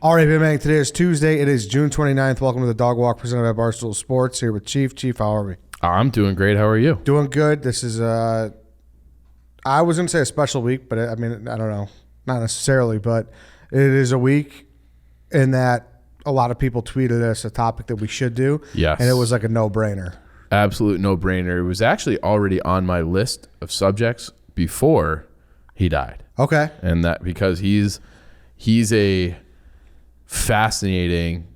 All right, man. Today is Tuesday. It is June 29th. Welcome to the Dog Walk presented by Barstool Sports. Here with Chief. Chief, how are we? I'm doing great. How are you? Doing good. This is, I was going to say a special week, but I mean, I don't know. Not necessarily, but it is a week in that a lot of people tweeted us a topic that we should do. Yes. And it was like a no-brainer. Absolute no-brainer. It was actually already on my list of subjects before he died. Okay. And that because he's a fascinating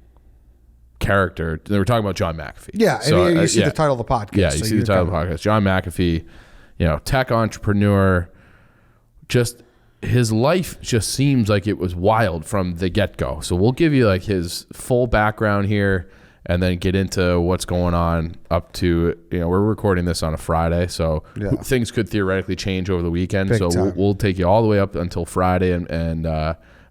character. They were talking about John McAfee. Yeah, so, and you see the title of the podcast. Yeah, you see the title of the podcast. John McAfee, tech entrepreneur, just his life just seems like it was wild from the get-go. So we'll give you like his full background here and then get into what's going on up to, we're recording this on a Friday, so things could theoretically change over the weekend. Big so time. we'll take you all the way up until Friday, and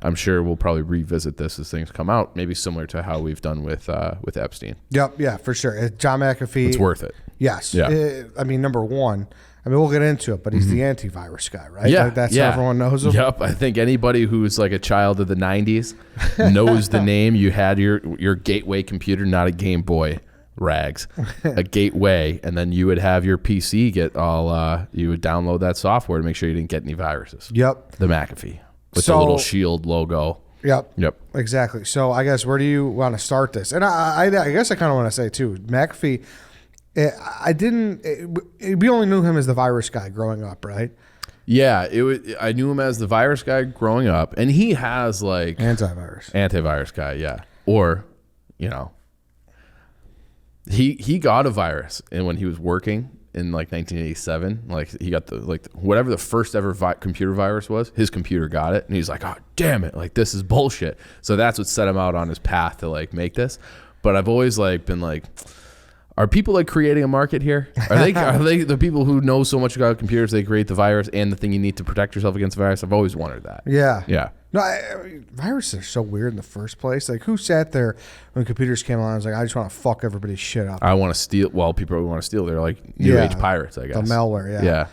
I'm sure we'll probably revisit this as things come out, maybe similar to how we've done with Epstein. Yep, yeah, for sure. John McAfee. It's worth it. Yes. Yeah. I mean, number one, we'll get into it, but he's the antivirus guy, right? Yeah. Like that's how everyone knows him. Yep. I think anybody who's like a child of the 90s knows the name. You had your gateway computer, not a Game Boy, rags, a gateway, and then you would have your PC get all, you would download that software to make sure you didn't get any viruses. Yep. The McAfee with the little shield logo. Yep. Yep. Exactly. So I guess where do you want to start this? And I guess I kind of want to say too, McAfee, we only knew him as the virus guy growing up, right? Yeah, I knew him as the virus guy growing up, and he has like antivirus guy, yeah. Or, he got a virus, and when he was working in like 1987, like he got whatever the first ever computer virus was, his computer got it, and he's like, oh damn it, like this is bullshit. So that's what set him out on his path to like make this. But I've always like been like, are people like creating a market here? Are they the people who know so much about computers, they create the virus and the thing you need to protect yourself against the virus? I've always wondered that. Yeah. Yeah. No, viruses are so weird in the first place. Like, who sat there when computers came along and was like, I just want to fuck everybody's shit up? I want to steal. Well, people want to steal. They're like new age pirates, I guess. The malware, yeah. Yeah.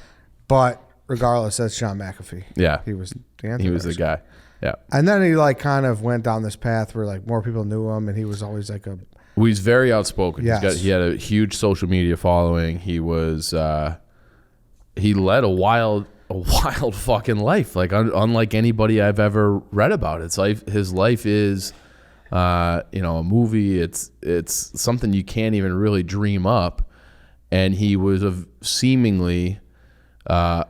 But regardless, that's John McAfee. Yeah. He was the antivirus. He was the guy. Yeah. And then he like kind of went down this path where like more people knew him, and he was always like Well, he's very outspoken. Yes. He had a huge social media following. He was he led a wild fucking life, like unlike anybody I've ever read about. His life is a movie. It's something you can't even really dream up. And he was seemingly not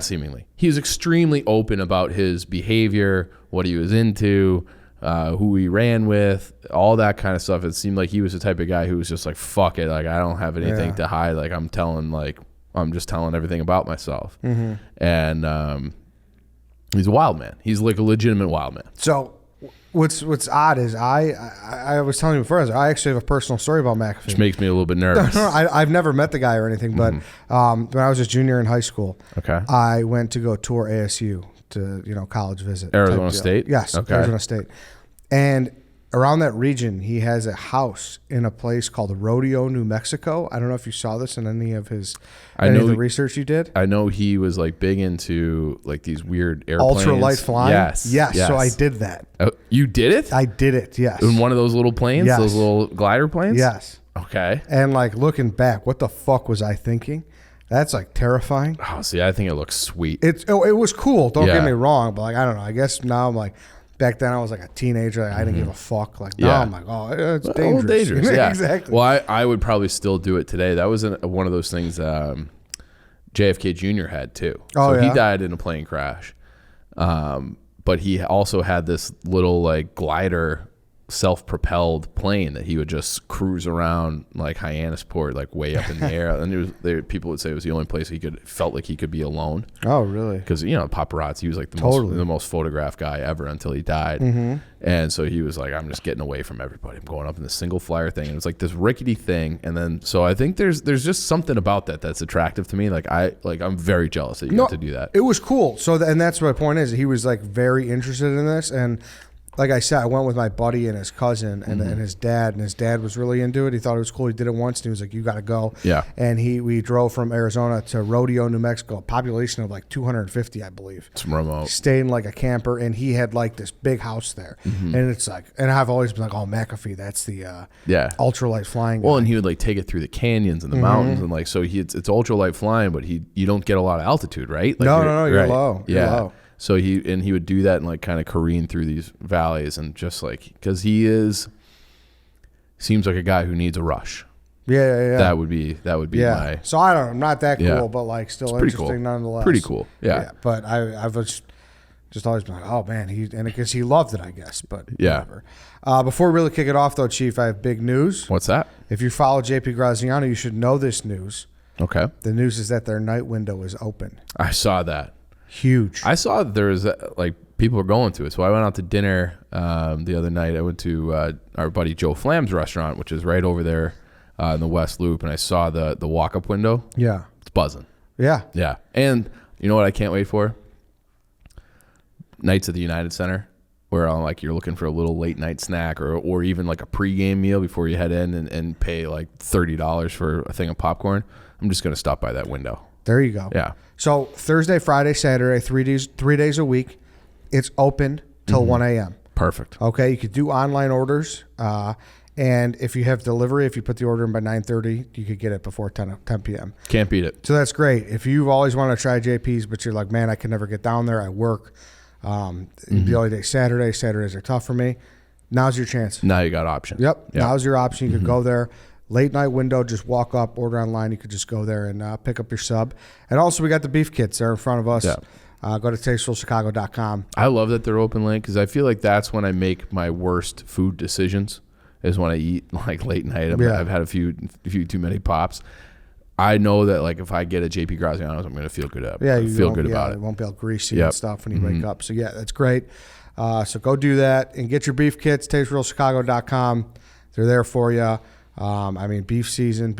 seemingly. He was extremely open about his behavior, what he was into, who he ran with, all that kind of stuff. It seemed like he was the type of guy who was just like, fuck it, like I don't have anything to hide. Like I'm just telling everything about myself. Mm-hmm. And he's a wild man. He's like a legitimate wild man. So what's odd is I was telling you before, I actually have a personal story about McAfee. Which makes me a little bit nervous. I've never met the guy or anything, but when I was a junior in high school, I went to go tour ASU to, college visit. Arizona State? Yes, okay. Arizona State. And around that region, he has a house in a place called Rodeo, New Mexico. I don't know if you saw this in any of the research you did. I know he was like big into like these weird airplanes. Ultralight flying? Yes. So I did that. You did it? I did it, yes. In one of those little planes? Yes. Those little glider planes? Yes. Okay. And like looking back, what the fuck was I thinking? That's like terrifying. Oh, see, I think it looks sweet. It was cool. Don't get me wrong, but like I don't know. I guess now I'm like, back then I was like a teenager. Like, I didn't give a fuck. Like now I'm like, oh, it's dangerous. Oh, dangerous. Yeah, exactly. Well, I would probably still do it today. That was one of those things JFK Jr. had too. So he died in a plane crash, but he also had this little like glider, self-propelled plane that he would just cruise around like Hyannisport, like way up in the air. And people would say it was the only place felt like he could be alone. Oh, really? Because paparazzi, he was like the most photographed guy ever until he died. Mm-hmm. And so he was like, I'm just getting away from everybody. I'm going up in this single flyer thing, and it's like this rickety thing. And then so I think there's just something about that's attractive to me. I'm very jealous that you got to do that. It was cool. So and that's my point is he was like very interested in this, and like I said, I went with my buddy and his cousin and his dad, and his dad was really into it. He thought it was cool. He did it once, and he was like, "You got to go." Yeah. And we drove from Arizona to Rodeo, New Mexico, a population of like 250, I believe. It's remote. Stayed in like a camper, and he had like this big house there, and it's like, and I've always been like, "Oh, McAfee, that's the ultralight flying guy." Well, and he would like take it through the canyons and the mountains, and like so it's ultralight flying, but you don't get a lot of altitude, right? Like no, you're right. low. Yeah. You're low. So he would do that and like kind of careen through these valleys and just like because seems like a guy who needs a rush. Yeah. That would be my. So I don't know, not that cool, Yeah. but like still It's pretty interesting cool. nonetheless. Pretty cool. Yeah. But I've just always been like, oh man, and because he loved it, I guess. But Yeah. whatever. Before we really kick it off though, Chief, I have big news. What's that? If you follow JP Graziano, you should know this news. Okay. The news is that their night window is open. I saw that. Huge. I saw there was like people were going to it. So I went out to dinner the other night. I went to our buddy Joe Flam's restaurant, which is right over there in the West Loop, and I saw the walk-up window. Yeah. It's buzzing. Yeah. Yeah. And you know what I can't wait for? Nights at the United Center, where like you're looking for a little late night snack or even like a pregame meal before you head in and pay like $30 for a thing of popcorn. I'm just going to stop by that window. There you go. Yeah. So Thursday, Friday, Saturday, 3 days a week. It's open till 1 a.m. Perfect. Okay, you could do online orders, and if you have delivery, if you put the order in by 9:30, you could get it before 10 p.m. Can't beat it. So that's great. If you've always wanted to try JP's, but you're like, man, I can never get down there. I work. The only day Saturdays are tough for me. Now's your chance. Now you got options. Yep. Now's your option. You could go there. Late night window, just walk up, order online. You could just go there and pick up your sub. And also, we got the beef kits there in front of us. Yeah. Go to tastefulchicago.com. I love that they're open late because I feel like that's when I make my worst food decisions is when I eat like late night. I've had a few too many pops. I know that like if I get a JP Graziano's, I'm going to feel good about it. You feel good about it. It won't be all greasy and stuff when you wake up. So yeah, that's great. So go do that and get your beef kits. TasteRealChicago.com. They're there for you. Beef season,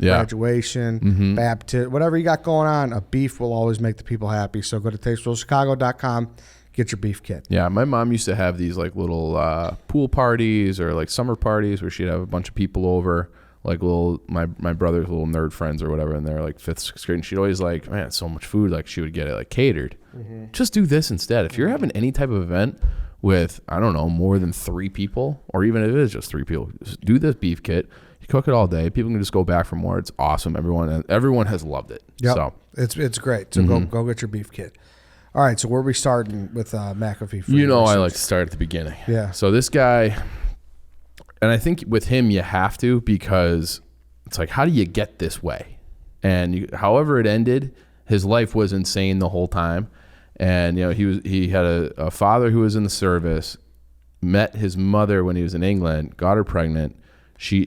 graduation, baptism, whatever you got going on, a beef will always make the people happy. So go to TasteRealChicago.com, get your beef kit. Yeah, my mom used to have these like little pool parties or like summer parties where she'd have a bunch of people over, like little my brother's little nerd friends or whatever, and they're like 5th, 6th grade, and she'd always like, man, so much food, like she would get it like catered. Just do this instead. If you're having any type of event with, I don't know, more than 3 people, or even if it is just 3 people, just do this beef kit. You cook it all day. People can just go back for more. It's awesome. Everyone has loved it. Yep. So it's great. So go get your beef kit. All right, so where are we starting with McAfee? I like to start at the beginning. Yeah. So this guy, and I think with him you have to, because it's like, how do you get this way? And however it ended, his life was insane the whole time. And he had a father who was in the service, met his mother when he was in England, got her pregnant.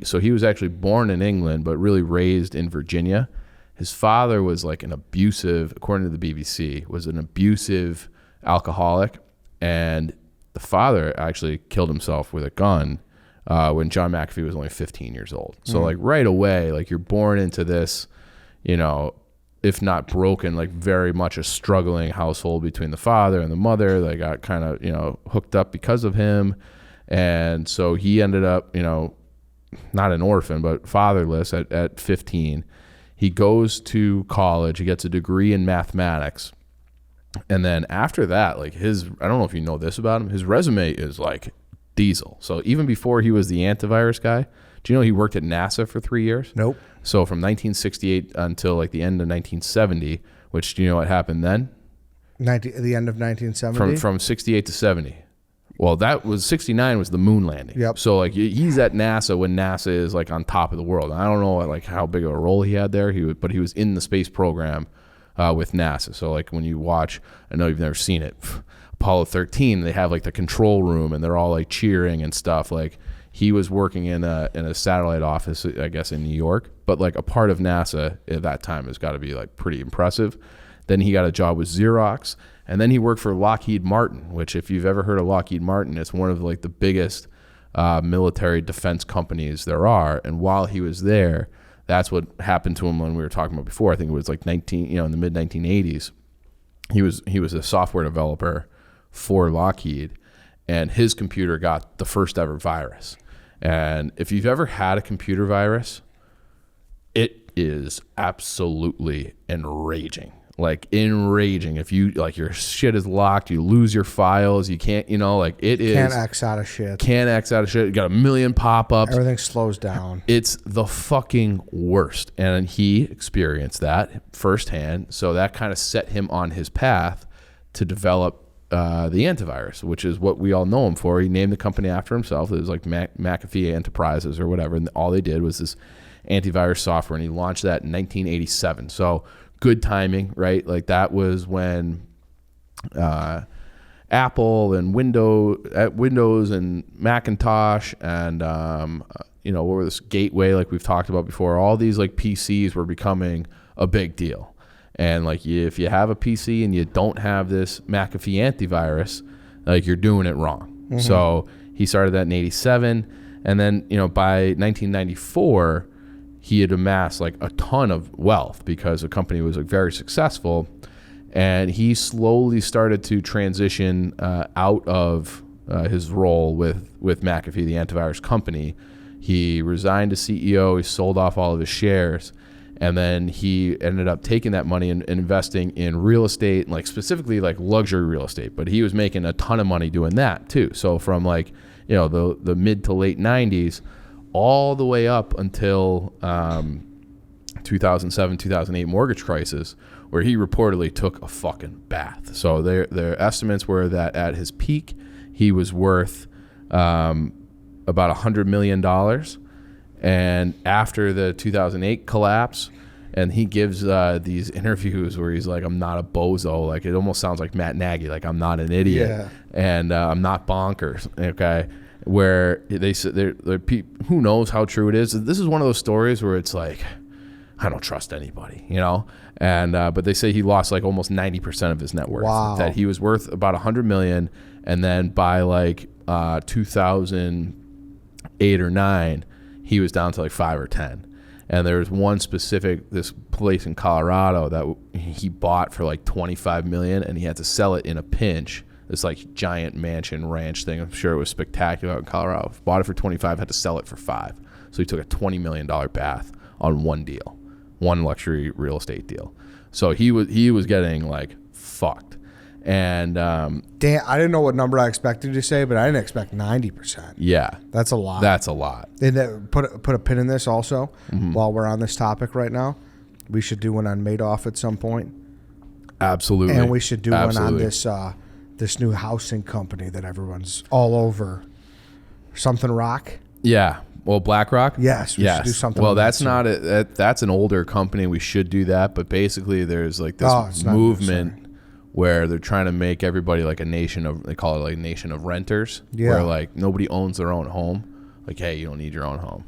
So he was actually born in England, but really raised in Virginia. His father was like an abusive, according to the BBC, was an abusive alcoholic, and the father actually killed himself with a gun when John McAfee was only 15 years old. So like right away, like you're born into this, if not broken, like very much a struggling household between the father and the mother. They got kind of, hooked up because of him. And so he ended up, not an orphan, but fatherless at 15. He goes to college. He gets a degree in mathematics. And then after that, like I don't know if you know this about him, his resume is like diesel. So even before he was the antivirus guy, do you know he worked at NASA for 3 years? Nope. So from 1968 until like the end of 1970, which do you know what happened then? The end of 1970? From 68 to 70. Well, that was 69 was the moon landing. Yep. So like he's at NASA when NASA is like on top of the world. I don't know like how big of a role he had there. But he was in the space program with NASA. So like when you watch, I know you've never seen it, Apollo 13, they have like the control room and they're all like cheering and stuff. Like he was working in a satellite office, I guess, in New York. But like a part of NASA at that time has got to be like pretty impressive. Then he got a job with Xerox. And then he worked for Lockheed Martin, which if you've ever heard of Lockheed Martin, it's one of like the biggest military defense companies there are. And while he was there, that's what happened to him when we were talking about before. I think it was like in the mid 1980s. He was a software developer for Lockheed, and his computer got the first ever virus. And if you've ever had a computer virus, it is absolutely enraging. Like enraging. If you like your shit is locked, you lose your files, you can't, like it is. Can't X out of shit. Can't X out of shit. You got a million pop-ups. Everything slows down. It's the fucking worst. And he experienced that firsthand. So that kind of set him on his path to develop the antivirus, which is what we all know him for. He named the company after himself. It was like McAfee Enterprises or whatever. And all they did was this antivirus software, and he launched that in 1987. So good timing, right? Like that was when Apple and Windows and Macintosh and what were this Gateway, like we've talked about before. All these like PCs were becoming a big deal, and like if you have a PC and you don't have this McAfee antivirus, like you're doing it wrong. Mm-hmm. So he started that in '87, and then by 1994. He had amassed like a ton of wealth because the company was like very successful, and he slowly started to transition out of his role with McAfee, the antivirus company. He resigned as CEO. He sold off all of his shares, and then he ended up taking that money and investing in real estate, like specifically like luxury real estate. But he was making a ton of money doing that too. So from like the mid to late 90s. All the way up until 2007, 2008 mortgage crisis, where he reportedly took a fucking bath. So their estimates were that at his peak, he was worth about $100 million. And after the 2008 collapse, and he gives these interviews where he's like, I'm not a bozo. Like it almost sounds like Matt Nagy. Like I'm not an idiot. Yeah. And I'm not bonkers. Okay. Where they said who knows how true it is. This is one of those stories where it's like, I don't trust anybody, and but they say he lost like almost 90% of his net worth. Wow. That he was worth about $100 million, and then by like 2008 or 9, he was down to like 5 or 10. And there was one specific, this place in Colorado that he bought for like $25 million, and he had to sell it in a pinch. This like giant mansion ranch thing. I'm sure it was spectacular out in Colorado. Bought it for 25, had to sell it for 5. So he took a $20 million bath on one deal, one luxury real estate deal. So he was getting like fucked. And damn, I didn't know what number I expected you to say, but I didn't expect 90%. Yeah, that's a lot. That's a lot. And put a pin in this also. Mm-hmm. While we're on this topic right now, we should do one on Madoff at some point. Absolutely. And we should do one on this new housing company that everyone's all over. Something Rock? Yeah. Well, BlackRock? Yes. We should do something. Well, that's not that's an older company. We should do that. But basically, there's like this movement where they're trying to make everybody like they call it like a nation of renters. Yeah. Where like nobody owns their own home. Like, hey, you don't need your own home.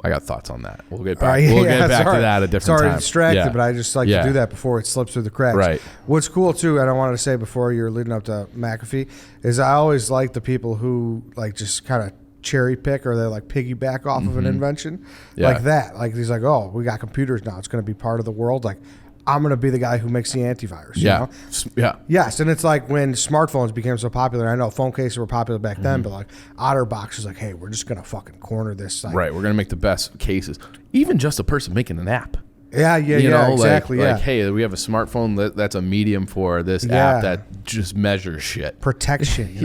I got thoughts on that. We'll get back. We'll get back to that at a different time. Sorry, distracted, but I just like to do that before it slips through the cracks. Right. What's cool too, and I wanted to say before you're leading up to McAfee, is I always like the people who like just kind of cherry pick or they like piggyback off of an invention like that. Like he's like, oh, we got computers now. It's going to be part of the world. Like I'm going to be the guy who makes the antivirus. You know? Yeah. Yes. And it's like when smartphones became so popular, I know phone cases were popular back then, but like OtterBox was like, hey, we're just going to fucking corner this. Like, right. We're going to make the best cases. Even just a person making an app. Yeah, exactly. Like, hey, we have a smartphone that's a medium for this app that just measures shit. Protection.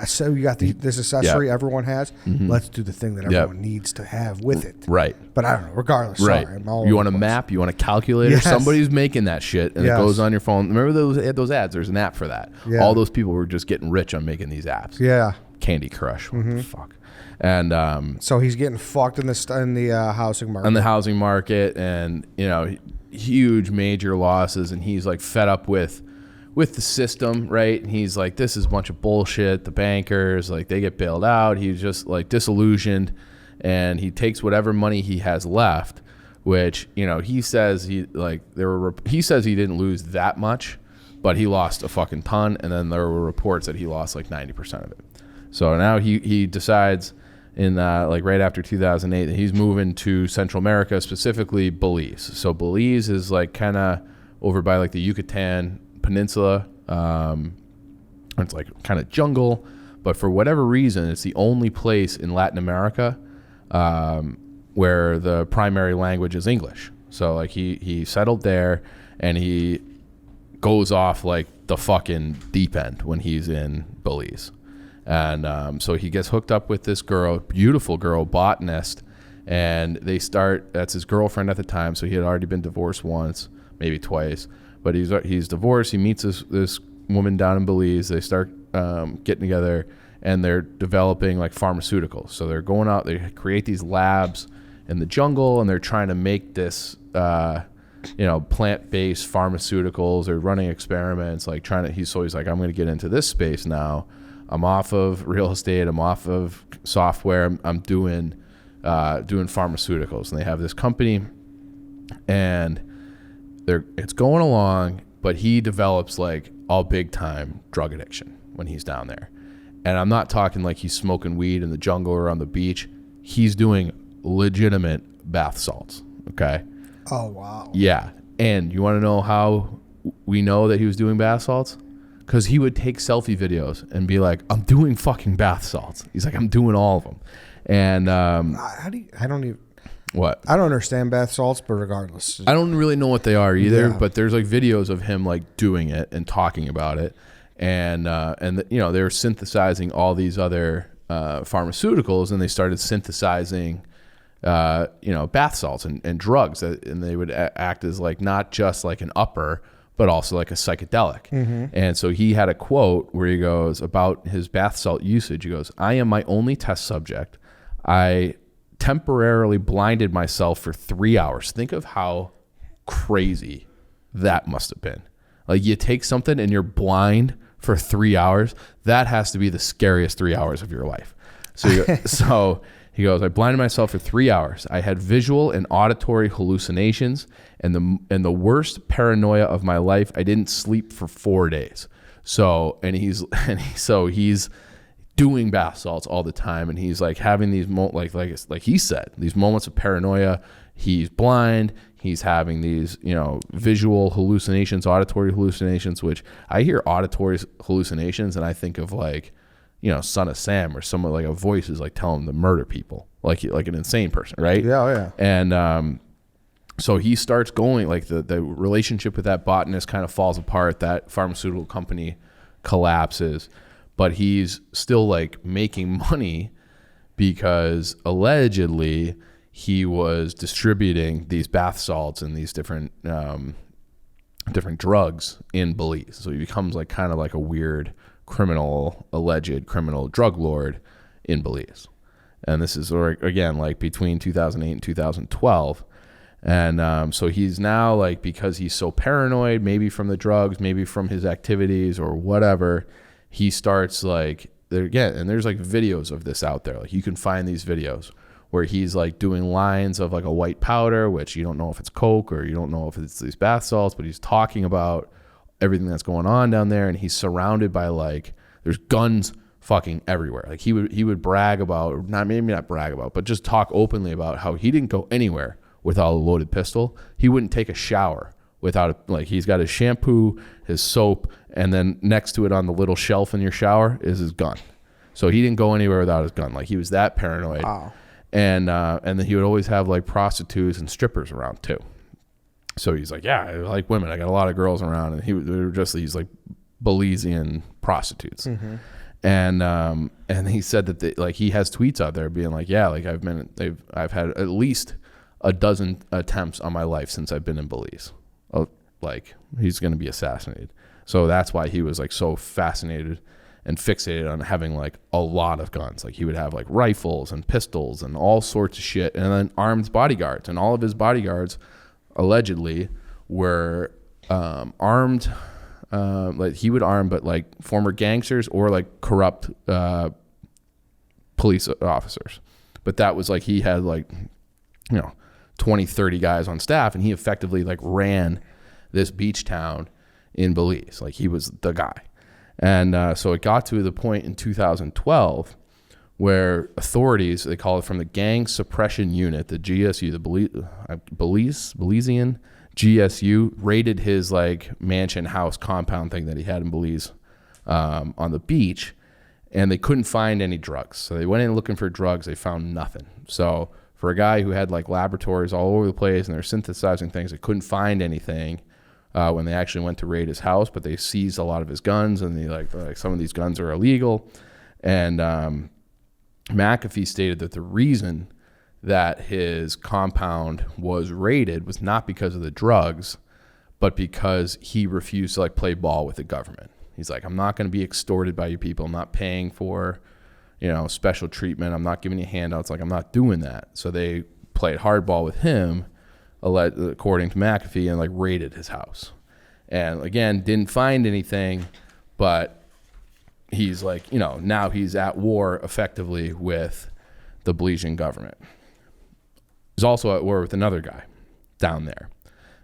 So you got this accessory everyone has. Mm-hmm. Let's do the thing that everyone needs to have with it. Right. But I don't know. Regardless, right. Sorry, you want a map? You want a calculator? Yes. Somebody's making that shit, and it goes on your phone. Remember those ads? There's an app for that. Yeah. All those people were just getting rich on making these apps. Yeah. Candy Crush. What the fuck? And so he's getting fucked in the housing market. In the housing market, and huge major losses, and he's like fed up with the system, right? And he's like, this is a bunch of bullshit. The bankers, like, they get bailed out. He's just like disillusioned, and he takes whatever money he has left, which he says he says he didn't lose that much, but he lost a fucking ton. And then there were reports that he lost like 90% of it. So now he decides in like right after 2008 that he's moving to Central America, specifically Belize. So Belize is like kind of over by like the Yucatan Peninsula. It's like kind of jungle. But for whatever reason, it's the only place in Latin America where the primary language is English. So like he settled there, and he goes off like the fucking deep end when he's in Belize. And so he gets hooked up with this girl, beautiful girl, botanist, and that's his girlfriend at the time. So he had already been divorced once, maybe twice, but he's divorced. He meets this woman down in Belize. They start getting together, and they're developing like pharmaceuticals. So they're going out, they create these labs in the jungle, and they're trying to make this, plant-based pharmaceuticals. They're running experiments, like he's like, I'm going to get into this space now. I'm off of real estate. I'm off of software. I'm doing pharmaceuticals. And they have this company, and it's going along, but he develops like all big time drug addiction when he's down there. And I'm not talking like he's smoking weed in the jungle or on the beach. He's doing legitimate bath salts. Okay. Oh, wow. Yeah. And you want to know how we know that he was doing bath salts? Because he would take selfie videos and be like, I'm doing fucking bath salts. He's like, I'm doing all of them. And I don't even. What? I don't understand bath salts, but regardless. I don't really know what they are either, Yeah. but there's like videos of him like doing it and talking about it. And they were synthesizing all these other pharmaceuticals, and they started synthesizing bath salts and drugs, and they would act as like not just like an upper, but also like a psychedelic. Mm-hmm. And so he had a quote where he goes about his bath salt usage. He goes, "I am my only test subject. I temporarily blinded myself for 3 hours." Think of how crazy that must have been. Like, you take something and you're blind for 3 hours. That has to be the scariest 3 hours of your life. So he goes, "I blinded myself for 3 hours. I had visual and auditory hallucinations, and the worst paranoia of my life. I didn't sleep for 4 days." So he's doing bath salts all the time, and he's like having these like he said, these moments of paranoia. He's blind. He's having these, visual hallucinations, auditory hallucinations, which I hear auditory hallucinations and I think of like, Son of Sam, or someone like a voice is like telling him to murder people, like an insane person, right? Yeah, yeah. And so he starts going, like the relationship with that botanist kind of falls apart. That pharmaceutical company collapses, but he's still like making money because allegedly he was distributing these bath salts and these different drugs in Belize. So he becomes like kind of like a weird alleged criminal drug lord in Belize. And this is, again, like between 2008 and 2012. And so he's now like, because he's so paranoid, maybe from the drugs, maybe from his activities or whatever, he starts like, and there's like videos of this out there. Like, you can find these videos where he's like doing lines of like a white powder, which you don't know if it's Coke or you don't know if it's these bath salts, but he's talking about everything that's going on down there. And he's surrounded by like, there's guns fucking everywhere. Like, he would brag about, not brag about, but just talk openly about how he didn't go anywhere without a loaded pistol. He wouldn't take a shower without he's got his shampoo, his soap, and then next to it on the little shelf in your shower is his gun. So he didn't go anywhere without his gun. Like, he was that paranoid. Wow. And then he would always have like prostitutes and strippers around too. So he's like, yeah, I like women. I got a lot of girls around, and he's like Belizean prostitutes. Mm-hmm. And he said that he has tweets out there being like, yeah, like I've had at least a dozen attempts on my life since I've been in Belize. Like, he's going to be assassinated. So that's why he was like so fascinated and fixated on having like a lot of guns. Like, he would have like rifles and pistols and all sorts of shit, and then armed bodyguards. And all of his bodyguards allegedly were armed, like he would arm, but like former gangsters or like corrupt police officers. But that was like, he had like, 20, 30 guys on staff, and he effectively like ran this beach town in Belize. Like, he was the guy. And so it got to the point in 2012 where authorities, they call it from the Gang Suppression Unit, the GSU, the Belizean GSU, raided his like mansion house compound thing that he had in Belize on the beach. and they couldn't find any drugs. So they went in looking for drugs. They found nothing. So for a guy who had like laboratories all over the place and they're synthesizing things, they couldn't find anything when they actually went to raid his house, but they seized a lot of his guns, and they like some of these guns are illegal. And McAfee stated that the reason that his compound was raided was not because of the drugs, but because he refused to like play ball with the government. He's like, I'm not going to be extorted by you people. I'm not paying for, special treatment. I'm not giving you handouts. Like, I'm not doing that. So they played hardball with him, according to McAfee, and like raided his house. And again, didn't find anything, but he's like, now he's at war effectively with the Belizean government. He's also at war with another guy down there.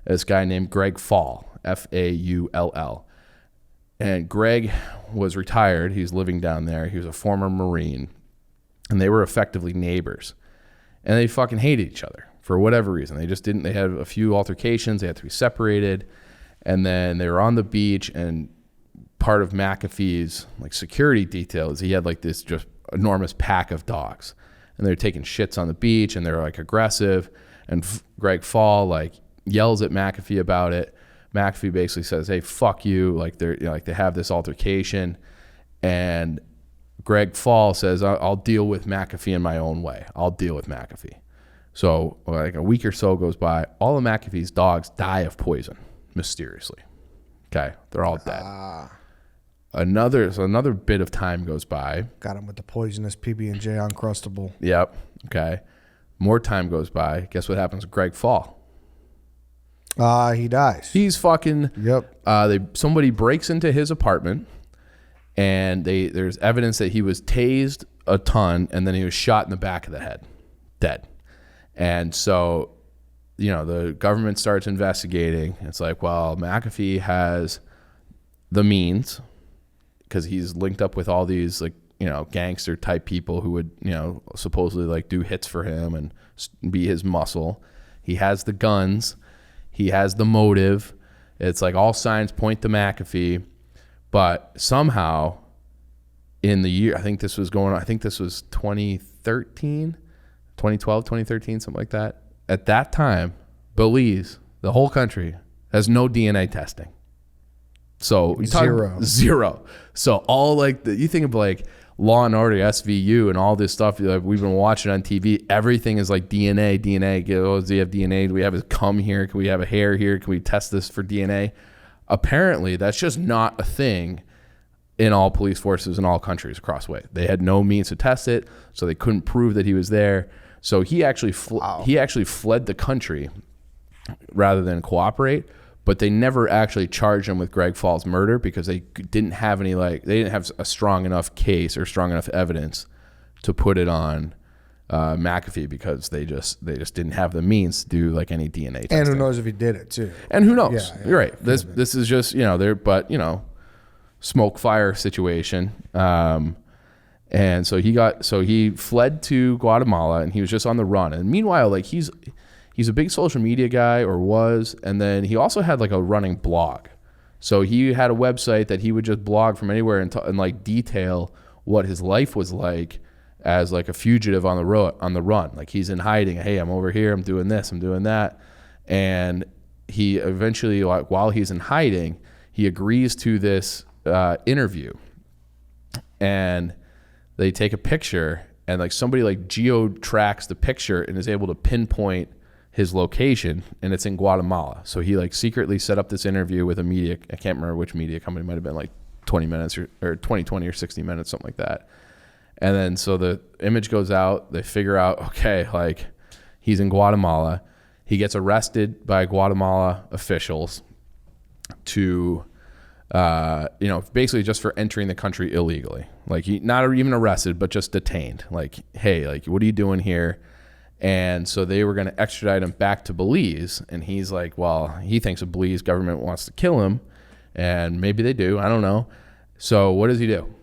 This guy named Greg Fall, F-A-U-L-L. And Greg was retired. He's living down there. He was a former Marine. And they were effectively neighbors. And they fucking hated each other for whatever reason. They had a few altercations. They had to be separated. And then they were on the beach, and part of McAfee's like security detail is he had like this just enormous pack of dogs. And they're taking shits on the beach, and they're like aggressive. And Greg Fall like yells at McAfee about it. McAfee basically says, "Hey, fuck you!" Like they have this altercation, and Greg Fall says, "I'll deal with McAfee in my own way. I'll deal with McAfee." So like a week or so goes by. All of McAfee's dogs die of poison mysteriously. Okay, they're all dead. Another bit of time goes by. Got him with the poisonous PB&J Uncrustable. Yep. Okay. More time goes by. Guess what happens with Greg Fall? He dies. He's fucking. Yep. Somebody breaks into his apartment, and there's evidence that he was tased a ton, and then he was shot in the back of the head, dead. And so, the government starts investigating. It's like, well, McAfee has the means, because he's linked up with all these like gangster type people who would supposedly like do hits for him and be his muscle. He has the guns, he has the motive. It's like all signs point to McAfee, but somehow in the year, I think this was 2013, 2012, 2013, something like that. At that time, Belize, the whole country, has no DNA testing. So zero. So all like you think of like Law and Order, SVU, and all this stuff that we've been watching on TV. Everything is like DNA. Oh, do you have DNA? Do we have a cum here? Can we have a hair here? Can we test this for DNA? Apparently, that's just not a thing in all police forces in all countries across the way. They had no means to test it, so they couldn't prove that he was there. So he actually fled the country rather than cooperate. But they never actually charged him with Greg Fall's murder because they didn't have a strong enough case or strong enough evidence to put it on McAfee, because they just didn't have the means to do like any DNA testing. And who knows if he did it too? And who knows? Yeah, You're right. This is just smoke fire situation. And so he fled to Guatemala, and he was just on the run. And meanwhile, like he's a big social media guy, or was, and then he also had like a running blog. So he had a website that he would just blog from anywhere and like detail what his life was like as like a fugitive on the run. Like he's in hiding. Hey, I'm over here. I'm doing this. I'm doing that. And he eventually, like, while he's in hiding, he agrees to this interview, and they take a picture, and like somebody like geo tracks the picture and is able to pinpoint his location, and it's in Guatemala. So he like secretly set up this interview with a media, I can't remember which media company, might have been like 20 minutes or 20 or 60 minutes, something like that. And then so the image goes out, they figure out, okay, like he's in Guatemala. He gets arrested by Guatemala officials to, basically just for entering the country illegally. Like he not even arrested, but just detained. Like, hey, like what are you doing here? And so they were going to extradite him back to Belize. And he's like, well, he thinks the Belize government wants to kill him. And maybe they do. I don't know. So what does he do?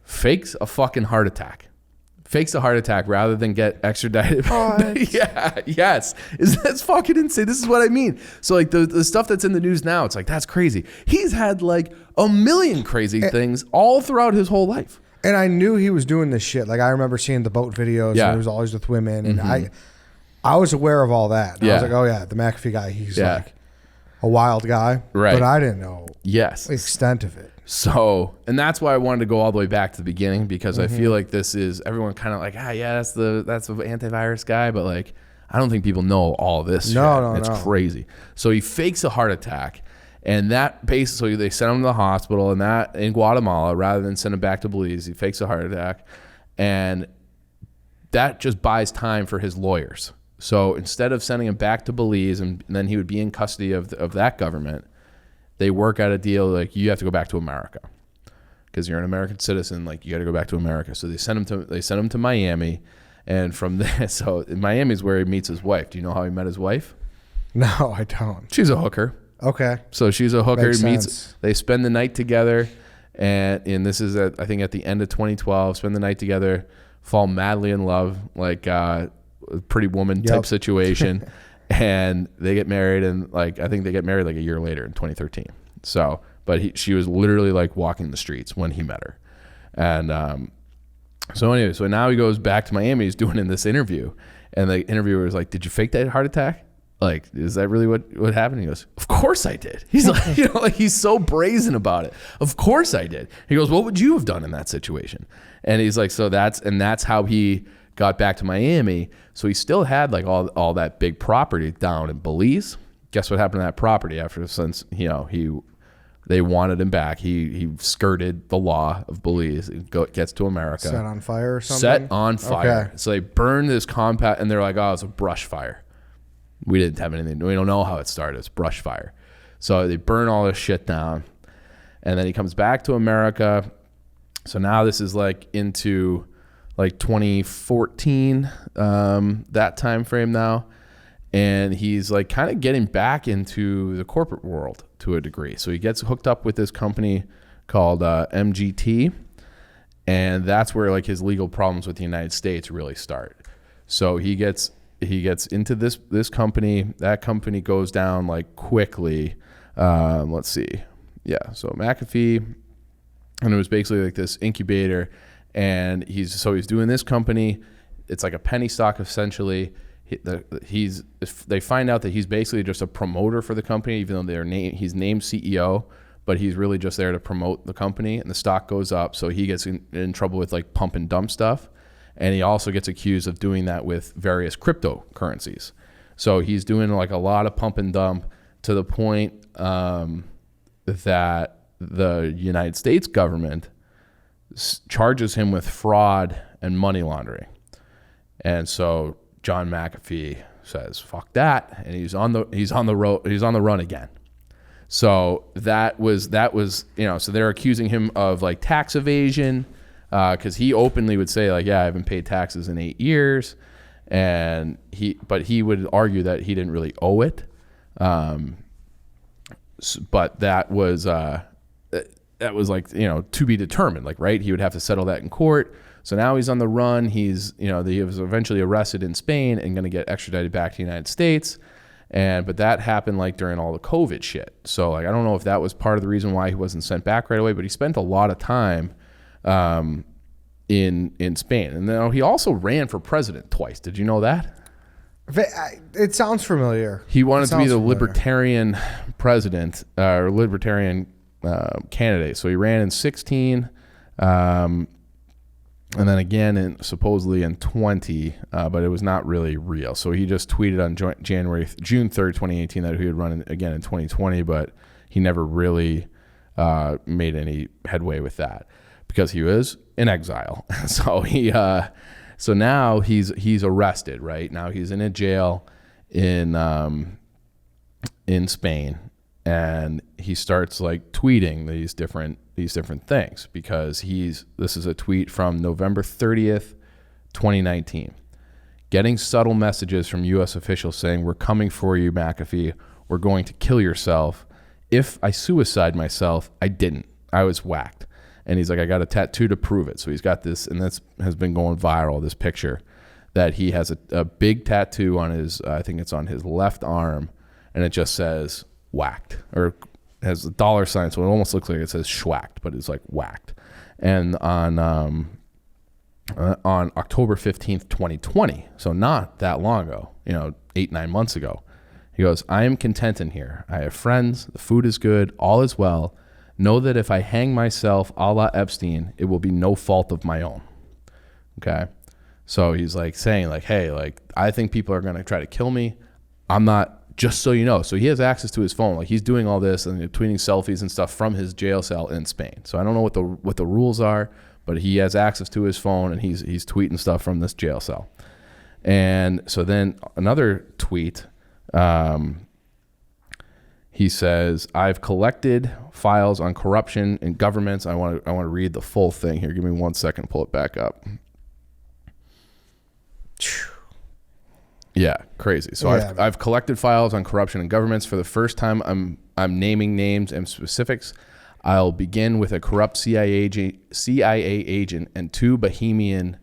Fakes a fucking heart attack. Fakes a heart attack rather than get extradited. Yeah, yes. That's fucking insane. This is what I mean. So like the stuff that's in the news now, it's like, that's crazy. He's had like a million crazy things all throughout his whole life. And I knew he was doing this shit. Like I remember seeing the boat videos. Yeah. And he was always with women, and I was aware of all that. And I was like, oh yeah, the McAfee guy. He's like a wild guy, right? But I didn't know the extent of it. So, and that's why I wanted to go all the way back to the beginning, because I feel like this is everyone kind of like, that's the antivirus guy, but like I don't think people know all this. No, it's crazy. So he fakes a heart attack, and that basically they sent him to the hospital, and that in Guatemala rather than send him back to Belize, he fakes a heart attack, and that just buys time for his lawyers. So instead of sending him back to Belize and then he would be in custody of that government, they work out a deal like you have to go back to America because you're an American citizen. Like you got to go back to America. So they sent him to Miami, and from there, so in Miami is where he meets his wife. Do you know how he met his wife? No, I don't. She's a hooker. Okay. So she's a hooker. Makes sense. They spend the night together, and this is I think at the end of 2012. Spend the night together, fall madly in love, like a Pretty Woman type situation. And they get married, and like I think they get married like a year later in 2013. So, but she was literally like walking the streets when he met her, and so anyway, so now he goes back to Miami. He's doing in this interview, and the interviewer was like, "Did you fake that heart attack? Like, is that really what happened?" He goes, "Of course I did." He's like, like he's so brazen about it. Of course I did. He goes, "What would you have done in that situation?" And he's like, "So that's how he got back to Miami." So he still had like all that big property down in Belize. Guess what happened to that property since they wanted him back. He skirted the law of Belize. Gets to America. Set on fire or something? Set on fire. Okay. So they burned this compound, and they're like, "Oh, it's a brush fire. We didn't have anything. We don't know how it started. It's brush fire." So they burn all this shit down, and then he comes back to America. So now this is like into like 2014, that time frame now, and he's like kind of getting back into the corporate world to a degree. So he gets hooked up with this company called MGT, and that's where like his legal problems with the United States really start. So he gets into this company. That company goes down like quickly. Let's see, so McAfee, and it was basically like this incubator. And he's doing this company. It's like a penny stock essentially. They find out that he's basically just a promoter for the company, even though he's named CEO, but he's really just there to promote the company. And the stock goes up, so he gets in trouble with like pump and dump stuff. And he also gets accused of doing that with various cryptocurrencies. So he's doing like a lot of pump and dump to the point that the United States government charges him with fraud and money laundering. And so John McAfee says, "Fuck that," and he's on the run again. So that was so they're accusing him of like tax evasion, because he openly would say like, "Yeah, I haven't paid taxes in 8 years," and he would argue that he didn't really owe it, but that was like, to be determined, like, right? He would have to settle that in court. So now he's on the run. He was eventually arrested in Spain and going to get extradited back to the United States. But that happened like during all the COVID shit. So like, I don't know if that was part of the reason why he wasn't sent back right away, but he spent a lot of time in Spain. And then he also ran for president twice. Did you know that? It sounds familiar. He wanted to be the libertarian president, or libertarian candidate. So he ran in 16, and then again supposedly in 20, but it was not really real. So he just tweeted on June 3rd, 2018 that he would run again in 2020, but he never really made any headway with that because he was in exile. So now he's arrested, right? Now he's in a jail in Spain. And he starts like tweeting these different things because this is a tweet from November 30th, 2019. Getting subtle messages from U.S. officials saying, "We're coming for you, McAfee. We're going to kill yourself. If I suicide myself, I didn't. I was whacked." And he's like, "I got a tattoo to prove it." So he's got this, and this has been going viral, this picture that he has a big tattoo on his, I think it's on his left arm, and it just says whacked, or has a dollar sign, so it almost looks like it says schwacked, but it's like whacked. And on October 15th, 2020, so not that long ago, 8-9 months ago, he goes, "I am content in here. I have friends. The food is good. All is well. Know that if I hang myself a la Epstein, it will be no fault of my own." Okay. So he's like saying like, hey, like, I think people are going to try to kill me. I'm not, just so you know. So he has access to his phone. Like, he's doing all this and tweeting selfies and stuff from his jail cell in Spain. So I don't know what the rules are, but he has access to his phone and he's tweeting stuff from this jail cell. And so then another tweet, he says, "I've collected files on corruption in governments." I want to read the full thing here. Give me 1 second to pull it back up. Yeah, crazy. So yeah. I've collected files on corruption in governments. For the first time, I'm naming names and specifics. I'll begin with a corrupt CIA agent and two Bahamian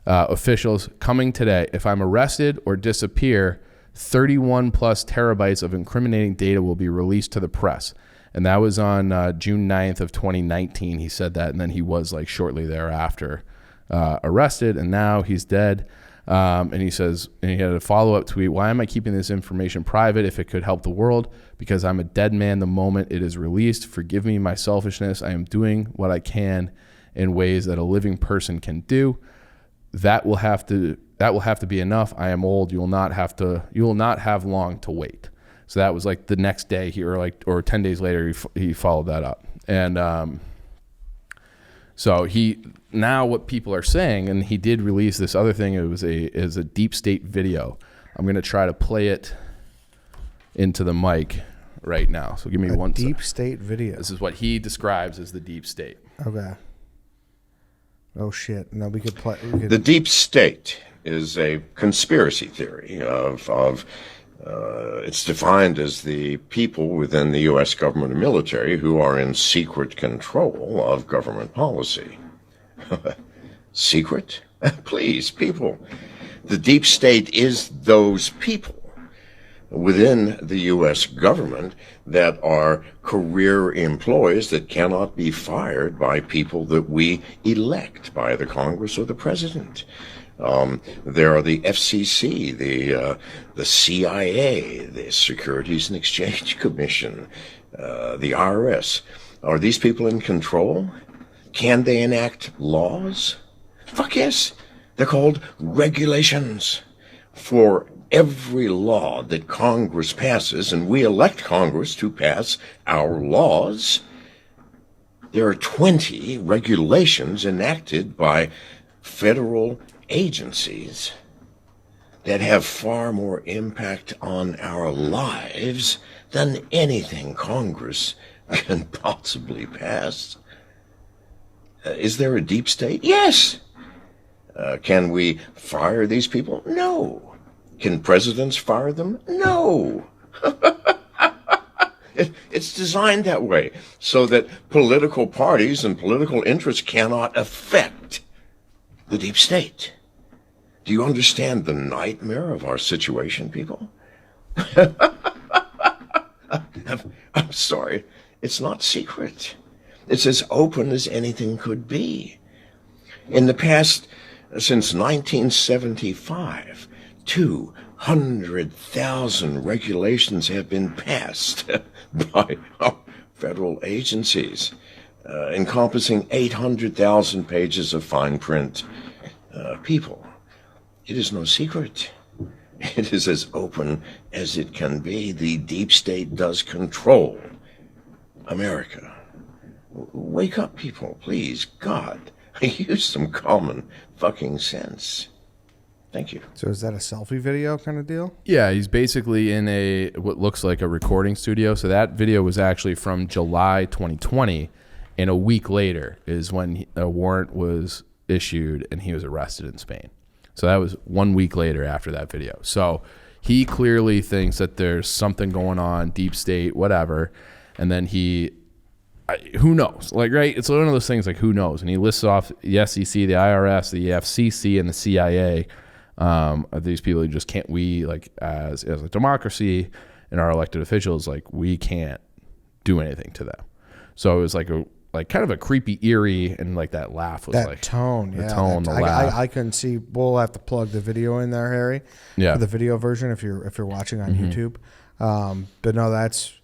officials coming today. If I'm arrested or disappear, 31 plus terabytes of incriminating data will be released to the press. And that was on June 9th of 2019. He said that, and then he was like shortly thereafter arrested, and now he's dead. And he says, and he had a follow-up tweet, "Why am I keeping this information private if it could help the world? Because I'm a dead man the moment it is released. Forgive me my selfishness. I am doing what I can in ways that a living person can do. That will have to be enough. I am old. You will not have long to wait." So that was like the next day, or 10 days later, he followed that up. And so now what people are saying, and he did release this other thing. It was a deep state video. I'm going to try to play it into the mic right now. So give me one second. Deep state video. This is what he describes as the deep state. Okay. Oh shit! No, we could play. The deep state is a conspiracy theory of it's defined as the people within the U.S. government and military who are in secret control of government policy. Secret? Please, people. The deep state is those people within the U.S. government that are career employees that cannot be fired by people that we elect by the Congress or the president. There are the FCC, the CIA, the Securities and Exchange Commission, the IRS. Are these people in control? Can they enact laws? Fuck yes. They're called regulations. For every law that Congress passes, and we elect Congress to pass our laws, there are 20 regulations enacted by federal agencies that have far more impact on our lives than anything Congress can possibly pass. Is there a deep state? Yes. Can we fire these people? No. Can presidents fire them? No. It's designed that way so that political parties and political interests cannot affect the deep state. Do you understand the nightmare of our situation, people? I'm sorry. It's not secret. It's as open as anything could be. In the past, since 1975, 200,000 regulations have been passed by our federal agencies, encompassing 800,000 pages of fine print. People, it is no secret. It is as open as it can be. The deep state does control America. Wake up, people, please. God, use some common fucking sense. Thank you. So is that a selfie video kind of deal? Yeah, he's basically in what looks like a recording studio. So that video was actually from July 2020, and a week later is when a warrant was issued and he was arrested in Spain. So that was 1 week later after that video. So he clearly thinks that there's something going on, deep state, whatever, and then who knows? Like, right? It's one of those things like, who knows? And he lists off the SEC, the IRS, the FCC, and the CIA. These people who just can't, we, like, as a democracy and our elected officials, like, we can't do anything to them. So it was like kind of a creepy, eerie, and like that laugh was that like tone, the tone, the I laugh. I couldn't see. We'll have to plug the video in there, Harry. Yeah. For the video version, if you're watching on YouTube. But no, that's,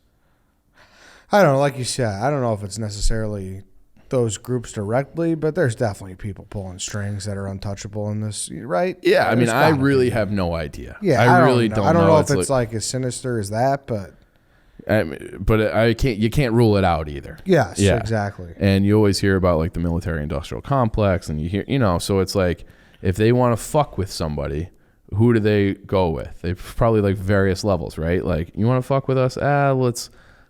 I don't know. Like you said, I don't know if it's necessarily those groups directly, but there's definitely people pulling strings that are untouchable in this, right? Yeah, I mean, There's I gotta really be. have no idea. Yeah, I really don't know. I don't know if it's like as sinister as that, but but I can't. You can't rule it out either. yes, Yeah. exactly. And you always hear about like the military-industrial complex, and you hear, so it's like if they want to fuck with somebody, who do they go with? They probably like various levels, right? Like, you want to fuck with us?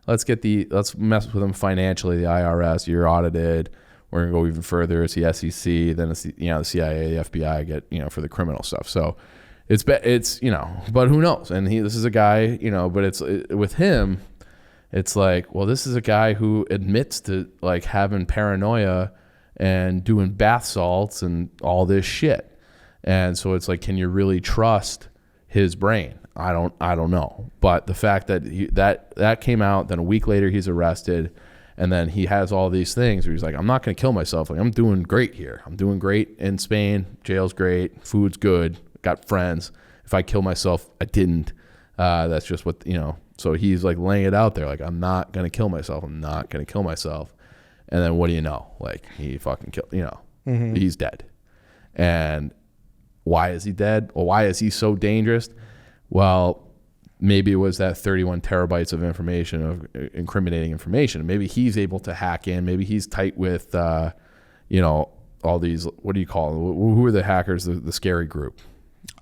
Let's mess with them financially. The IRS, you're audited. We're gonna go even further. It's the SEC, then it's the CIA, the FBI get for the criminal stuff. So it's but who knows? And this is a guy, but with him, it's like, well, this is a guy who admits to like having paranoia and doing bath salts and all this shit. And so it's like, can you really trust his brain? I don't know. But the fact that that came out, then a week later he's arrested, and then he has all these things where he's like, I'm not going to kill myself. Like, I'm doing great here. I'm doing great in Spain. Jail's great. Food's good. Got friends. If I kill myself, I didn't. That's just what, So he's like laying it out there. Like, I'm not going to kill myself. I'm not going to kill myself. And then what do you know? Like, he fucking killed, he's dead. And why is he dead? Or why is he so dangerous? Well, maybe it was that 31 terabytes of information, of incriminating information. Maybe he's able to hack in. Maybe he's tight with, all these, what do you call them? Who are the hackers, the scary group?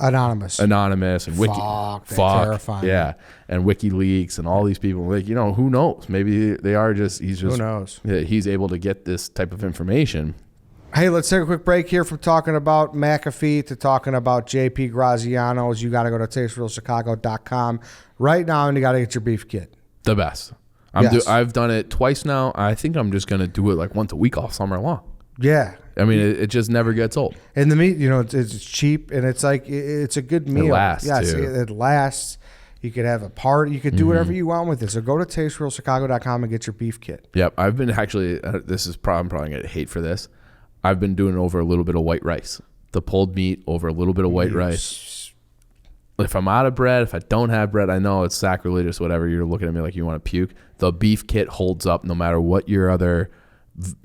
Anonymous And terrifying. Yeah. And WikiLeaks and all these people. Like, who knows? Maybe they are he's just, Who knows? He's able to get this type of information. Hey, let's take a quick break here from talking about McAfee to talking about JP Graziano's. You got to go to tasterealchicago.com right now, and you got to get your beef kit. The best. Yes. I've done it twice now. I think I'm just going to do it like once a week all summer long. Yeah. I mean, it just never gets old. And the meat, it's cheap, and it's like, it's a good meal. It lasts, yes, too. It lasts. You could have a party. You could do whatever you want with it. So go to tasterealchicago.com and get your beef kit. Yep. I've been actually, I'm probably going to get hate for this. I've been doing it over a little bit of white rice. The pulled meat over a little bit of white rice. If I'm out of bread, if I don't have bread, I know it's sacrilegious, whatever. You're looking at me like you want to puke. The beef kit holds up no matter what your other,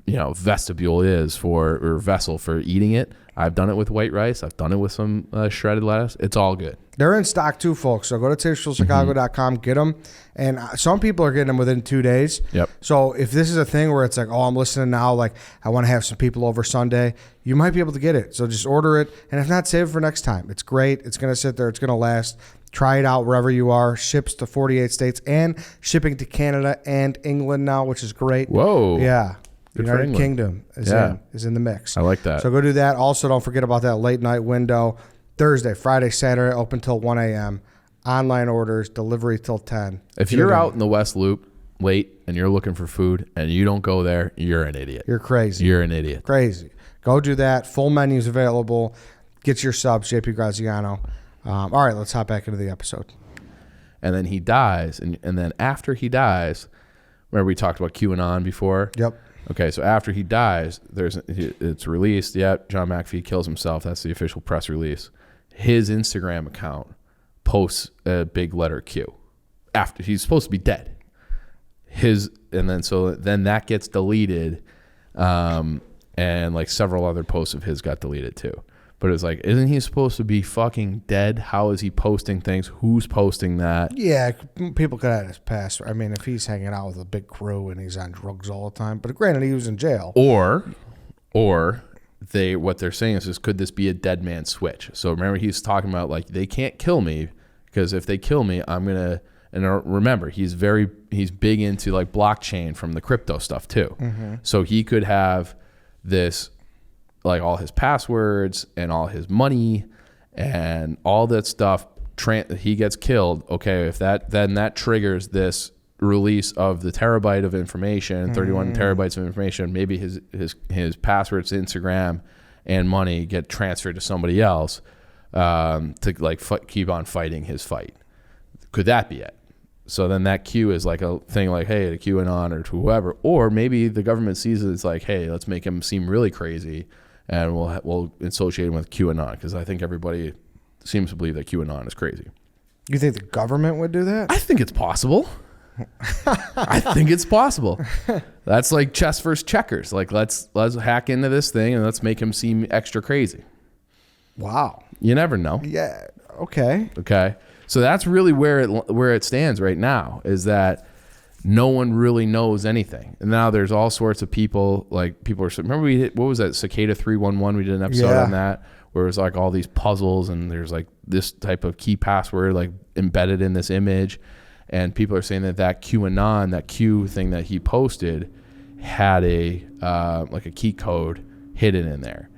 vestibule is or vessel for eating it. I've done it with white rice. I've done it with some shredded lettuce. It's all good. They're in stock too, folks. So go to tasterealchicago.com, get them. And some people are getting them within 2 days. Yep. So if this is a thing where it's like, oh, I'm listening now, like I want to have some people over Sunday, you might be able to get it. So just order it. And if not, save it for next time. It's great. It's going to sit there. It's going to last. Try it out wherever you are. Ships to 48 states and shipping to Canada and England now, which is great. Whoa. Yeah. Good for United England. Kingdom is in the mix. I like that. So go do that. Also, don't forget about that late night window. Thursday, Friday, Saturday, open till 1 a.m. Online orders, delivery till 10. If you're out in the West Loop late and you're looking for food and you don't go there, you're an idiot. You're crazy. You're an idiot. Crazy. Go do that. Full menus available. Get your subs, JP Graziano. All right, let's hop back into the episode. And then he dies. And then after he dies, remember we talked about QAnon before? Yep. Okay, so after he dies, it's released. Yep, John McAfee kills himself. That's the official press release. His Instagram account posts a big letter Q after he's supposed to be dead. Then that gets deleted, and like several other posts of his got deleted too. But it's like, isn't he supposed to be fucking dead? How is he posting things? Who's posting that? Yeah, people could add his past. I mean, if he's hanging out with a big crew and he's on drugs all the time. But granted, he was in jail. Or what they're saying is could this be a dead man switch? So remember, he's talking about like, they can't kill me because if they kill me, I'm gonna. And remember, he's big into like blockchain from the crypto stuff too. Mm-hmm. So he could have this, like all his passwords and all his money and all that stuff. He gets killed. Okay, if that triggers this release of the terabyte of information, 31 terabytes of information. Maybe his passwords, Instagram, and money get transferred to somebody else to like keep on fighting his fight. Could that be it? So then that Q is like a thing like, hey, to QAnon or to whoever. Or maybe the government sees it as like, hey, let's make him seem really crazy and we'll associate him with QAnon, because I think everybody seems to believe that QAnon is crazy. You think the government would do that? I think it's possible. I think it's possible. That's like chess versus checkers. Like let's hack into this thing and let's make him seem extra crazy. Wow. You never know. Yeah. Okay. Okay. So that's really where it stands right now, is that no one really knows anything. And now there's all sorts of people, like people are, remember what was that, Cicada 311? We did an episode on that, where it was like all these puzzles and there's like this type of key password like embedded in this image. And people are saying that QAnon, that Q thing that he posted had a like a key code hidden in there.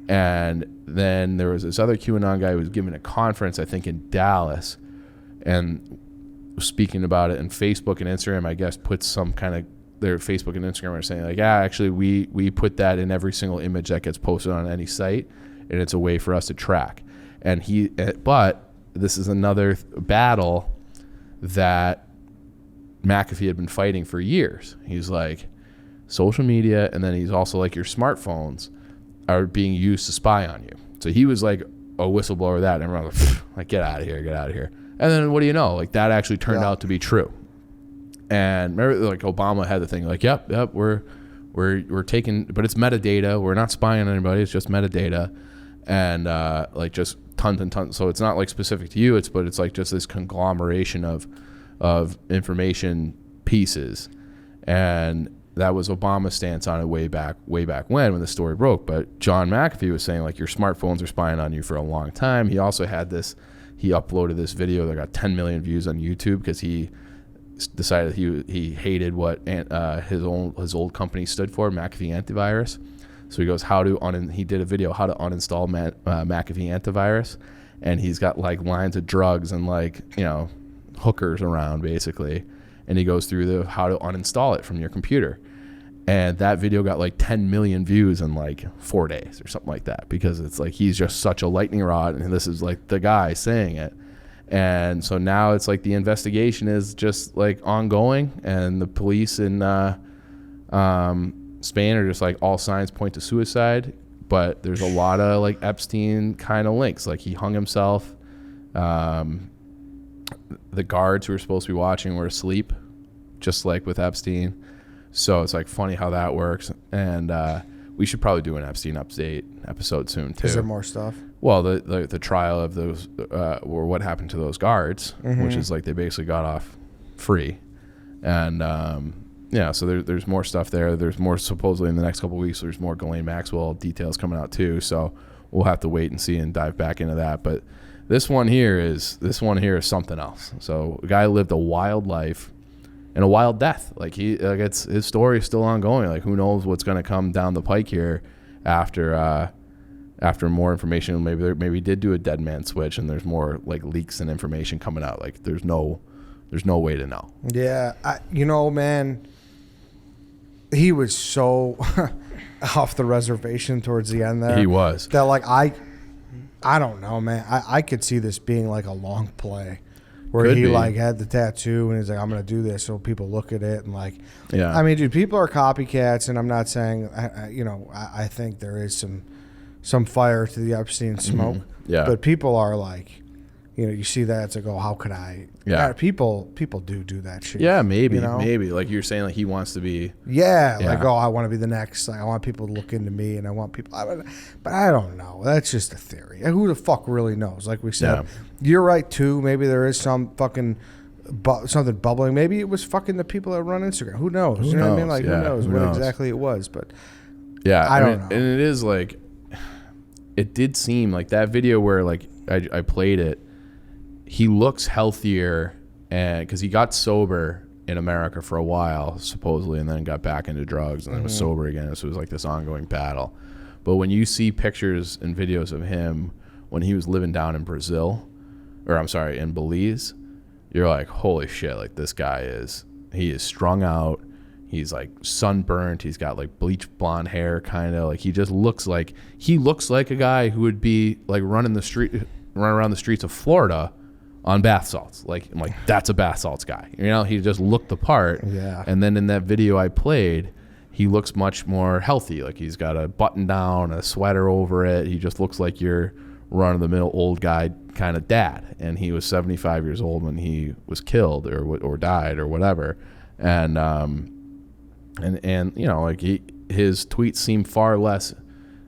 And then there was this other QAnon guy who was giving a conference, I think in Dallas, and speaking about it. And Facebook and Instagram, I guess, put some kind of, their Facebook and Instagram are saying like, actually we put that in every single image that gets posted on any site, and it's a way for us to track. And but this is another battle that McAfee had been fighting for years. He's like, social media, and then he's also like, your smartphones are being used to spy on you. So he was like a whistleblower of that, and everyone was like, get out of here. And then what do you know? Like that actually turned out to be true. And remember, like Obama had the thing like, yep, we're taking, but it's metadata. We're not spying on anybody. It's just metadata, and like just tons and tons. So it's not like specific to you. But it's like just this conglomeration of information pieces, and that was Obama's stance on it way back when the story broke. But John McAfee was saying like, your smartphones are spying on you for a long time. He also had this. He uploaded this video that got 10 million views on YouTube because he decided he hated what his old company stood for, McAfee Antivirus. So he goes, he did a video how to uninstall McAfee Antivirus, and he's got like lines of drugs and like, you know, hookers around basically, and he goes through how to uninstall it from your computer. And that video got like 10 million views in like 4 days or something like that, because it's like he's just such a lightning rod, and this is like the guy saying it. And so now it's like the investigation is just like ongoing, and the police in Spain are just like, all signs point to suicide, but there's a lot of like Epstein kind of links. Like he hung himself. The guards who were supposed to be watching were asleep, just like with Epstein. So it's like funny how that works. And we should probably do an Epstein update episode soon too. Is there more stuff? Well, the trial of those, or what happened to those guards, which is like they basically got off free. And so there's more stuff there. There's more supposedly in the next couple of weeks. There's more Ghislaine Maxwell details coming out too. So we'll have to wait and see and dive back into that. But this one here is something else. So a guy lived a wild life and a wild death. Like his story is still ongoing. Like who knows what's going to come down the pike here after more information. Maybe he did do a dead man switch, and there's more like leaks and information coming out. Like there's no way to know. Yeah, man, he was so off the reservation towards the end there. He was. That like I don't know, man. I could see this being like a long play where he like had the tattoo and he's like, I'm going to do this so people look at it and like, yeah. I mean, dude, people are copycats, and I'm not saying, I think there is some fire to the Epstein smoke. Mm-hmm. Yeah. But people are like, you see that, it's like, oh, how could I? Yeah. People do that shit. Yeah, maybe. Like you're saying, like he wants to be. Yeah. Like, oh, I want to be the next. Like, I want people to look into me, and I want people. But I don't know. That's just a theory. Who the fuck really knows? Like we said, you're right too. Maybe there is some fucking something bubbling. Maybe it was fucking the people that run Instagram. Who knows? You know what I mean? Like, who knows what exactly it was? But yeah, I don't know. And it is like, it did seem like that video where like I played it. He looks healthier, and because he got sober in America for a while, supposedly, and then got back into drugs, and then was sober again. So it was like this ongoing battle. But when you see pictures and videos of him when he was living down in in Belize, you're like, holy shit, like this guy he is strung out. He's like sunburnt. He's got like bleached blonde hair, kind of like he looks like a guy who would be like running around the streets of Florida on bath salts. Like, I'm like, that's a bath salts guy. You know, he just looked the part. Yeah. And then in that video I played, he looks much more healthy. Like, he's got a button down, a sweater over it. He just looks like your run-of-the-mill old guy kind of dad. And he was 75 years old when he was killed or died or whatever. And you know, like, his tweets seem far less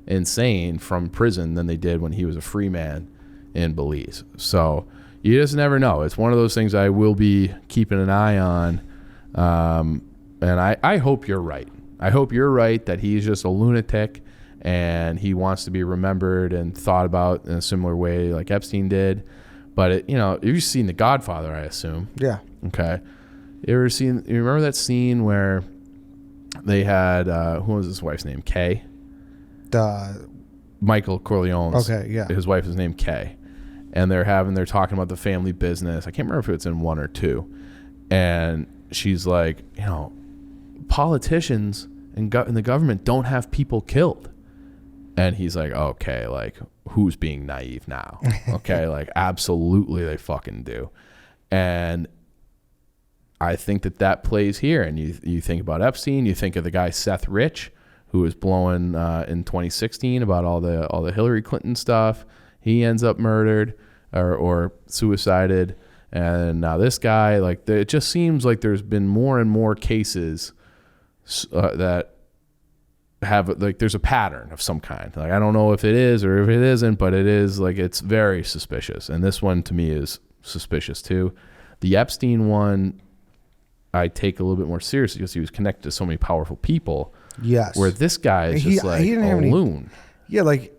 insane from prison than they did when he was a free man in Belize. So you just never know. It's one of those things I will be keeping an eye on. And I hope you're right. I hope you're right that he's just a lunatic and he wants to be remembered and thought about in a similar way like Epstein did. But, you know, you've seen The Godfather, I assume. Yeah. Okay. You remember that scene where they had, who was his wife's name? Kay? Michael Corleone's. Okay, yeah. His wife is named Kay. And they're talking about the family business. I can't remember if it's in 1 or 2. And she's like, you know, politicians and the government don't have people killed. And he's like, okay, like, who's being naive now? Okay, like, absolutely they fucking do. And I think that plays here. And you think about Epstein, you think of the guy Seth Rich, who was blowing in 2016 about all the Hillary Clinton stuff. He ends up murdered or suicided. And now this guy, like, it just seems like there's been more and more cases that have, like, there's a pattern of some kind. Like, I don't know if it is or if it isn't, but it is, like, it's very suspicious. And this one to me is suspicious too. The Epstein one, I take a little bit more seriously because he was connected to so many powerful people. Yes. Where this guy is just like a loon. Yeah, like,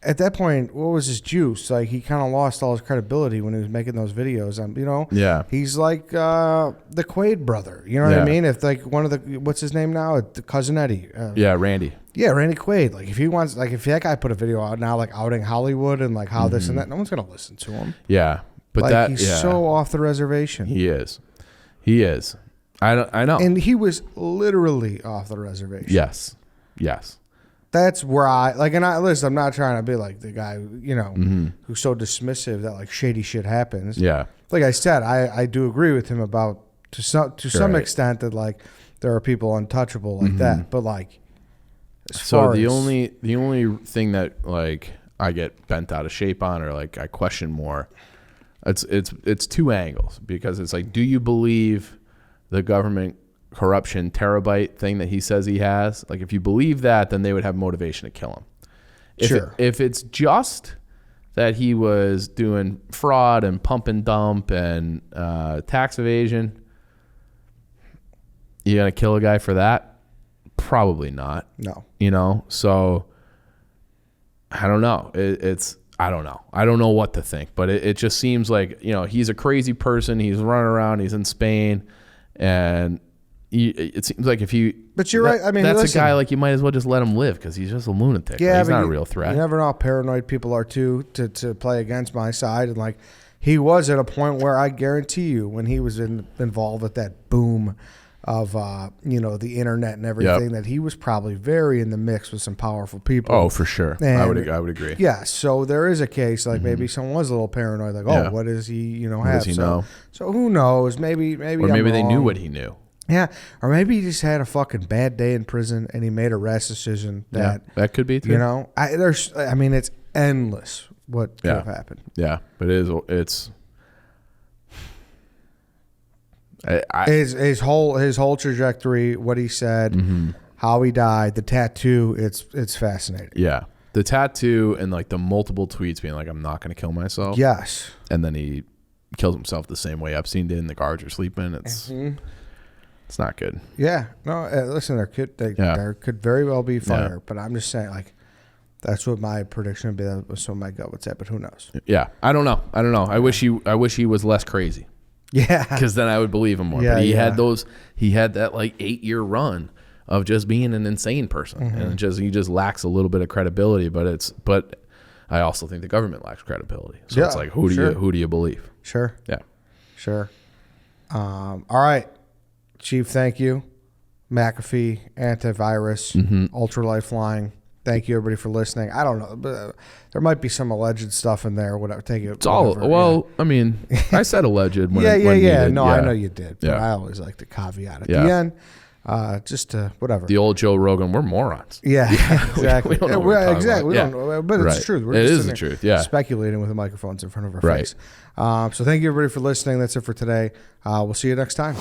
at that point, what was his juice? Like, he kind of lost all his credibility when he was making those videos. You know? Yeah. He's like the Quaid brother. You know what I mean? If, like, one of the, what's his name now? Cousin Eddie. Yeah, Randy. Yeah, Randy Quaid. Like, if he wants, like, if that guy put a video out now, like, outing Hollywood and, like, how this and that, no one's going to listen to him. Yeah. But like, he's so off the reservation. He is. I know. And he was literally off the reservation. Yes. That's where listen, I'm not trying to be like the guy, you know, who's so dismissive that, like, shady shit happens. Yeah. Like I said, I do agree with him about to some extent that, like, there are people untouchable like that. But, like, the only thing that, like, I get bent out of shape on or, like, I question more, it's 2 angles, because it's like, do you believe the government corruption terabyte thing that he says he has? Like, if you believe that, then they would have motivation to kill him. If it's just that he was doing fraud and pump and dump and tax evasion, you gonna kill a guy for that? Probably not. No. You know, so I don't know. I don't know. I don't know what to think, but it just seems like, you know, he's a crazy person. He's running around. He's in Spain, and it seems like if you. But you're right. I mean, that's a guy, like, you might as well just let him live because he's just a lunatic. Yeah, he's not a real threat. You never know how paranoid people are too to play against my side, and, like, he was at a point where I guarantee you, when he was involved with that boom of you know, the internet and everything, that he was probably very in the mix with some powerful people. Oh, for sure. And I would agree. Yeah, so there is a case, like, maybe someone was a little paranoid, like, what does he, you know, have? Does he know? So who knows? Maybe or maybe they knew what he knew. Yeah, or maybe he just had a fucking bad day in prison and he made a rash decision that that could be too. You know, I mean, it's endless what could have happened. Yeah, but it's. His whole trajectory, what he said, how he died, the tattoo, it's fascinating. Yeah. The tattoo and, like, the multiple tweets being like, I'm not going to kill myself. Yes. And then he kills himself the same way Epstein did, and the guards are sleeping. It's not good. Yeah. No, listen, there could very well be fire, but I'm just saying, like, that's what my prediction would be. That was what my gut would say, but who knows? Yeah. I don't know. I wish he was less crazy. Yeah, because then I would believe him more. Yeah, but he had that like 8-year run of just being an insane person, and he just lacks a little bit of credibility. But I also think the government lacks credibility. So it's like, who do you believe? Sure. Yeah. Sure. All right, Chief. Thank you. McAfee, Antivirus, Ultralight Flying. Thank you, everybody, for listening. I don't know, but there might be some alleged stuff in there. Whatever. Take it. It's all I mean, I said alleged. When Yeah. needed. No, yeah. I know you did, but Yeah. I always like to caveat at Yeah. the end, just to whatever. The old Joe Rogan, we're morons. Yeah, exactly. we don't know what we're talking exactly. We about. don't know, but it's Right. the truth. We're It just is sitting the there truth, yeah. speculating with the microphones in front of our Right. face. So thank you, everybody, for listening. That's it for today. We'll see you next time.